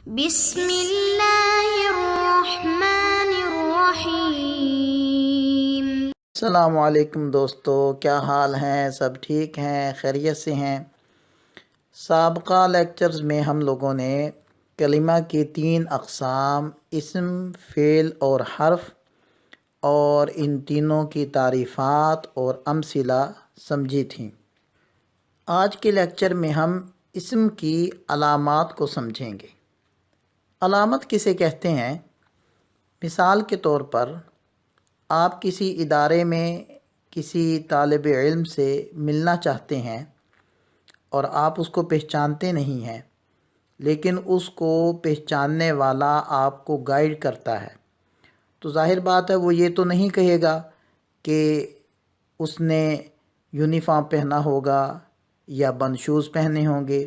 بسم اللہ الرحمن الرحیم۔ السلام علیکم دوستو، کیا حال ہیں؟ سب ٹھیک ہیں؟ خیریت سے ہیں؟ سابقہ لیکچرز میں ہم لوگوں نے کلمہ کی 3 اقسام اسم، فعل اور حرف اور ان تینوں کی تعریفات اور امثلہ سمجھی تھیں۔ آج کے لیکچر میں ہم اسم کی علامات کو سمجھیں گے۔ علامت کسے کہتے ہیں؟ مثال کے طور پر آپ کسی ادارے میں کسی طالب علم سے ملنا چاہتے ہیں اور آپ اس کو پہچانتے نہیں ہیں، لیکن اس کو پہچاننے والا آپ کو گائیڈ کرتا ہے، تو ظاہر بات ہے وہ یہ تو نہیں کہے گا کہ اس نے یونیفارم پہنا ہوگا یا بند شوز پہنے ہوں گے،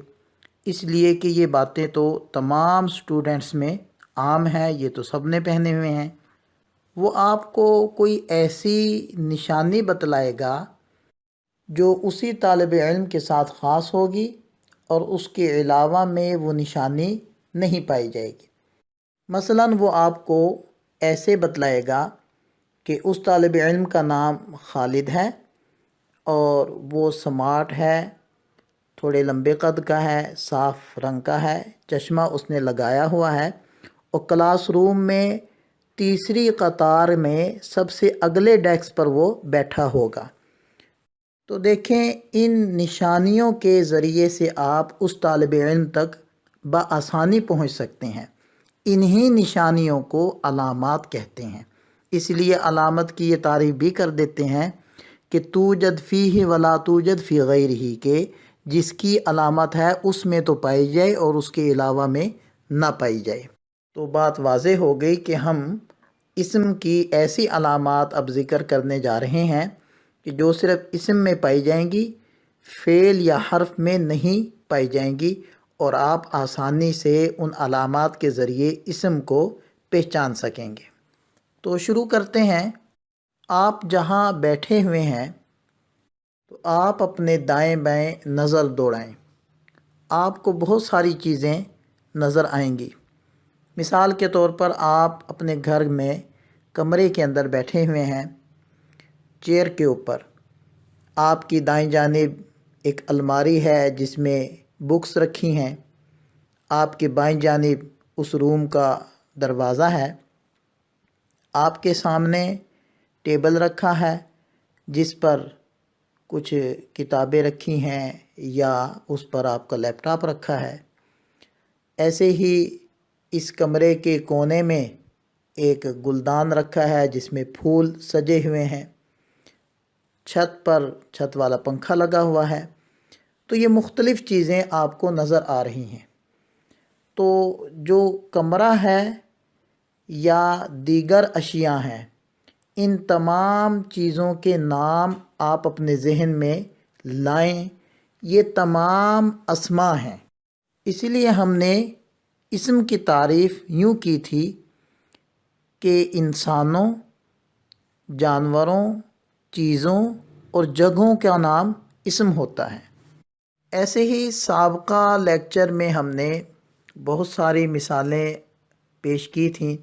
اس لیے کہ یہ باتیں تو تمام سٹوڈنٹس میں عام ہے، یہ تو سب نے پہنے ہوئے ہیں۔ وہ آپ کو کوئی ایسی نشانی بتلائے گا جو اسی طالب علم کے ساتھ خاص ہوگی اور اس کے علاوہ میں وہ نشانی نہیں پائی جائے گی۔ مثلاً وہ آپ کو ایسے بتلائے گا کہ اس طالب علم کا نام خالد ہے اور وہ سمارٹ ہے، تھوڑے لمبے قد کا ہے، صاف رنگ کا ہے، چشمہ اس نے لگایا ہوا ہے اور کلاس روم میں تیسری قطار میں سب سے اگلے ڈیسک پر وہ بیٹھا ہوگا۔ تو دیکھیں، ان نشانیوں کے ذریعے سے آپ اس طالب علم تک بآسانی پہنچ سکتے ہیں۔ انہی نشانیوں کو علامات کہتے ہیں۔ اس لیے علامت کی یہ تعریف بھی کر دیتے ہیں کہ توجد فیہ ولا توجد فی غیرہ، کہ جس کی علامت ہے اس میں تو پائی جائے اور اس کے علاوہ میں نہ پائی جائے۔ تو بات واضح ہو گئی کہ ہم اسم کی ایسی علامات اب ذکر کرنے جا رہے ہیں کہ جو صرف اسم میں پائی جائیں گی، فعل یا حرف میں نہیں پائی جائیں گی، اور آپ آسانی سے ان علامات کے ذریعے اسم کو پہچان سکیں گے۔ تو شروع کرتے ہیں۔ آپ جہاں بیٹھے ہوئے ہیں تو آپ اپنے دائیں بائیں نظر دوڑائیں، آپ کو بہت ساری چیزیں نظر آئیں گی۔ مثال کے طور پر آپ اپنے گھر میں کمرے کے اندر بیٹھے ہوئے ہیں، چیئر کے اوپر آپ کی دائیں جانب ایک الماری ہے جس میں بکس رکھی ہیں، آپ کے بائیں جانب اس روم کا دروازہ ہے، آپ کے سامنے ٹیبل رکھا ہے جس پر کچھ کتابیں رکھی ہیں یا اس پر آپ کا لیپ ٹاپ رکھا ہے۔ ایسے ہی اس کمرے کے کونے میں ایک گلدان رکھا ہے جس میں پھول سجے ہوئے ہیں، چھت پر چھت والا پنکھا لگا ہوا ہے۔ تو یہ مختلف چیزیں آپ کو نظر آ رہی ہیں۔ تو جو کمرہ ہے یا دیگر اشیاء ہیں، ان تمام چیزوں کے نام آپ اپنے ذہن میں لائیں۔ یہ تمام اسماء ہیں۔ اسی لیے ہم نے اسم کی تعریف یوں کی تھی کہ انسانوں، جانوروں، چیزوں اور جگہوں کا نام اسم ہوتا ہے۔ ایسے ہی سابقہ لیکچر میں ہم نے بہت ساری مثالیں پیش کی تھیں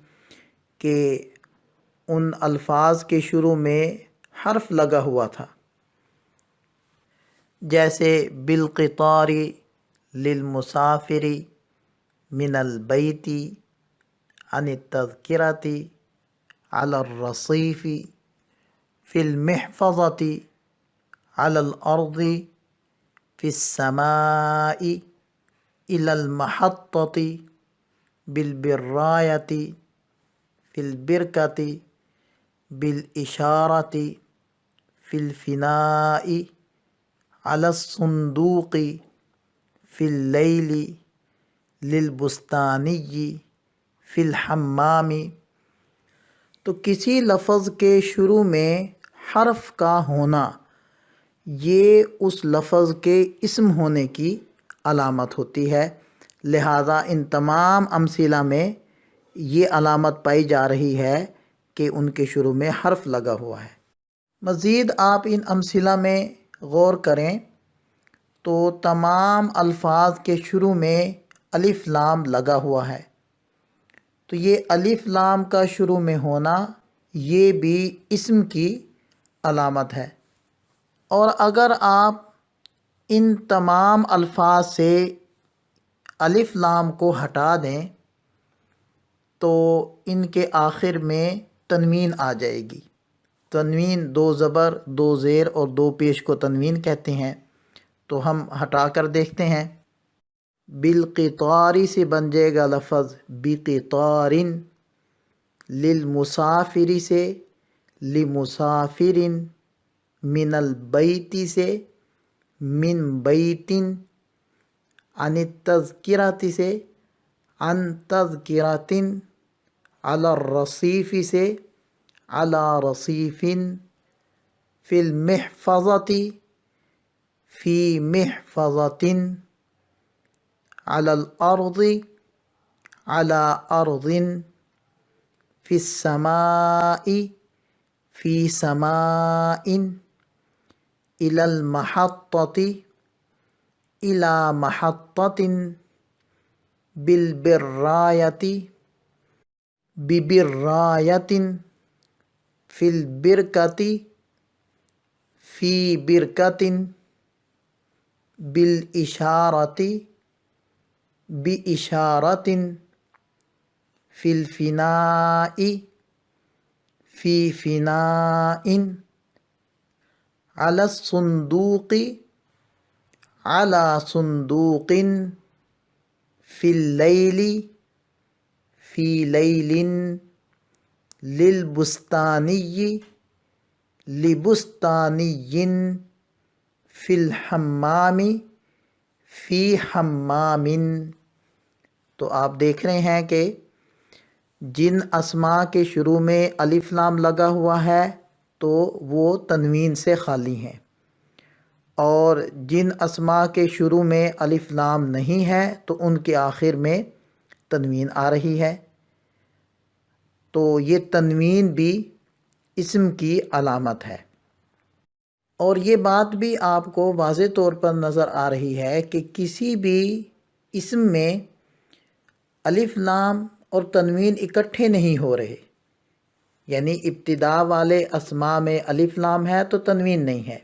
کہ ان الفاظ کے شروع میں حرف لگا ہوا تھا، جیسے بالقطار للمسافر من البیت عن التذکرۃ علی الرصیف فی المحفظۃ علی الارض فی السماء الی المحطۃ بالبرایۃ فی البرکۃ بالاشارۃ فی الفناء علی الصندوق فی اللیل للبستانی فی الحمام۔ تو کسی لفظ کے شروع میں حرف کا ہونا یہ اس لفظ کے اسم ہونے کی علامت ہوتی ہے، لہذا ان تمام امثلہ میں یہ علامت پائی جا رہی ہے کہ ان کے شروع میں حرف لگا ہوا ہے۔ مزید آپ ان امثلہ میں غور کریں تو تمام الفاظ کے شروع میں الف لام لگا ہوا ہے، تو یہ الف لام کا شروع میں ہونا یہ بھی اسم کی علامت ہے۔ اور اگر آپ ان تمام الفاظ سے الف لام کو ہٹا دیں تو ان کے آخر میں تنوین آ جائے گی۔ تنوین 2 زبر 2 زیر اور 2 پیش کو تنوین کہتے ہیں، تو ہم ہٹا کر دیکھتے ہیں۔ بالقطاری سے بن جائے گا لفظ بقطارن، للمسافری سے لمسافرن، من البیتی سے من بیتن، عن التذکرۃ سے عن تذکرۃ، علی الرصیف سے علی رصیف، فی المحفظۃ فی محفظۃ، علی الارض علی ارض، فی السماء فی سماء، الی المحطۃ الی محطۃ، بالبرایۃ ببرایۃ، فی البرکۃ فی برکۃ، بالاشارۃ باشارۃ، فی الفناء فی فناء، علی الصندوق علی صندوق، فی اللیل فی لیل، للبستانی لبستانی، فی الحمام فی حمام۔ تو آپ دیکھ رہے ہیں کہ جن اسماء کے شروع میں الف لام لگا ہوا ہے تو وہ تنوین سے خالی ہیں، اور جن اسماء کے شروع میں الف لام نہیں ہے تو ان کے آخر میں تنوین آ رہی ہے۔ تو یہ تنوین بھی اسم کی علامت ہے۔ اور یہ بات بھی آپ کو واضح طور پر نظر آ رہی ہے کہ کسی بھی اسم میں الف لام اور تنوین اکٹھے نہیں ہو رہے، یعنی ابتدا والے اسماء میں الف لام ہے تو تنوین نہیں ہے،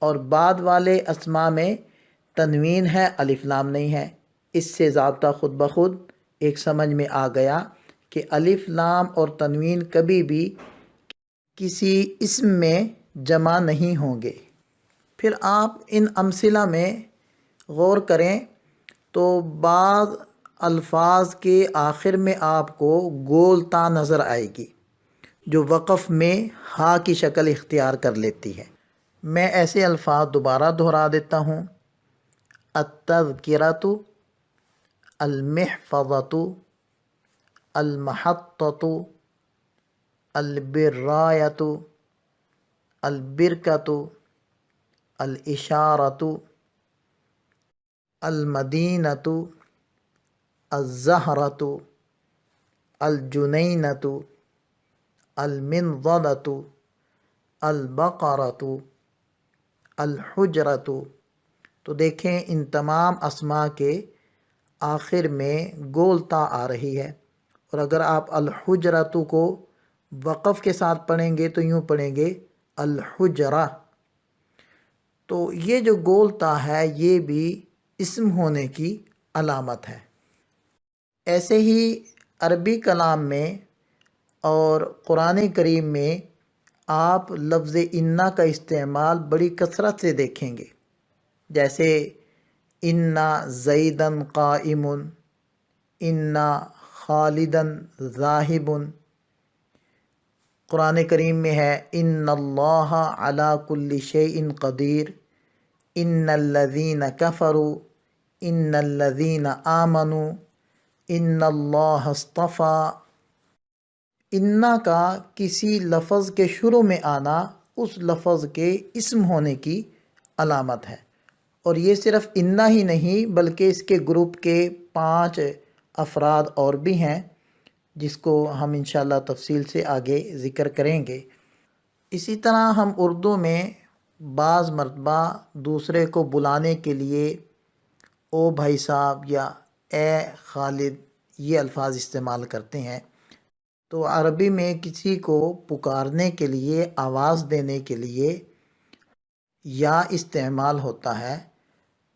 اور بعد والے اسماء میں تنوین ہے الف لام نہیں ہے۔ اس سے ضابطہ خود بخود ایک سمجھ میں آ گیا کہ الف لام اور تنوین کبھی بھی کسی اسم میں جمع نہیں ہوں گے۔ پھر آپ ان امثلہ میں غور کریں تو بعض الفاظ کے آخر میں آپ کو گول تا نظر آئے گی جو وقف میں ہا کی شکل اختیار کر لیتی ہے۔ میں ایسے الفاظ دوبارہ دہرا دیتا ہوں: التذکرۃ، المحفظۃ، المحطۃ، البرایۃ، البرکۃ، الاشارۃ، المدینۃ، الزہرۃ، الجنینۃ، المنضدۃ، البقرۃ، الحجرۃ۔ تو دیکھیں ان تمام اسماء کے آخر میں گول تا آ رہی ہے، اور اگر آپ الحجرۃ کو وقف کے ساتھ پڑھیں گے تو یوں پڑھیں گے الحجرہ۔ تو یہ جو گول تا ہے یہ بھی اسم ہونے کی علامت ہے۔ ایسے ہی عربی کلام میں اور قرآن کریم میں آپ لفظ انا کا استعمال بڑی کثرت سے دیکھیں گے، جیسے انا زیدن قائم، انا خالدن ذاہب۔ قرآن کریم میں ہے ان اللہ علی کل شیء قدیر، ان الذین کفروا، ان الذین آمنوا، ان اللہ اصطفیٰ۔ انا کا کسی لفظ کے شروع میں آنا اس لفظ کے اسم ہونے کی علامت ہے، اور یہ صرف انا ہی نہیں بلکہ اس کے گروپ کے 5 افراد اور بھی ہیں جس کو ہم انشاءاللہ تفصیل سے آگے ذکر کریں گے۔ اسی طرح ہم اردو میں بعض مرتبہ دوسرے کو بلانے کے لیے او بھائی صاحب یا اے خالد یہ الفاظ استعمال کرتے ہیں۔ تو عربی میں کسی کو پکارنے کے لیے، آواز دینے کے لیے یا استعمال ہوتا ہے۔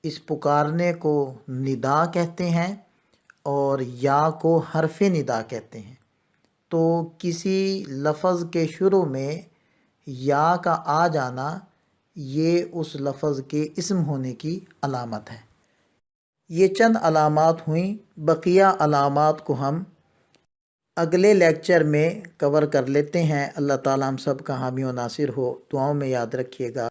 اس پکارنے کو ندا کہتے ہیں اور یا کو حرف ندا کہتے ہیں۔ تو کسی لفظ کے شروع میں یا کا آ جانا یہ اس لفظ کے اسم ہونے کی علامت ہے۔ یہ چند علامات ہوئیں، بقیہ علامات کو ہم اگلے لیکچر میں کور کر لیتے ہیں۔ اللہ تعالیٰ ہم سب کا حامی و ناصر ہو۔ دعاؤں میں یاد رکھیے گا۔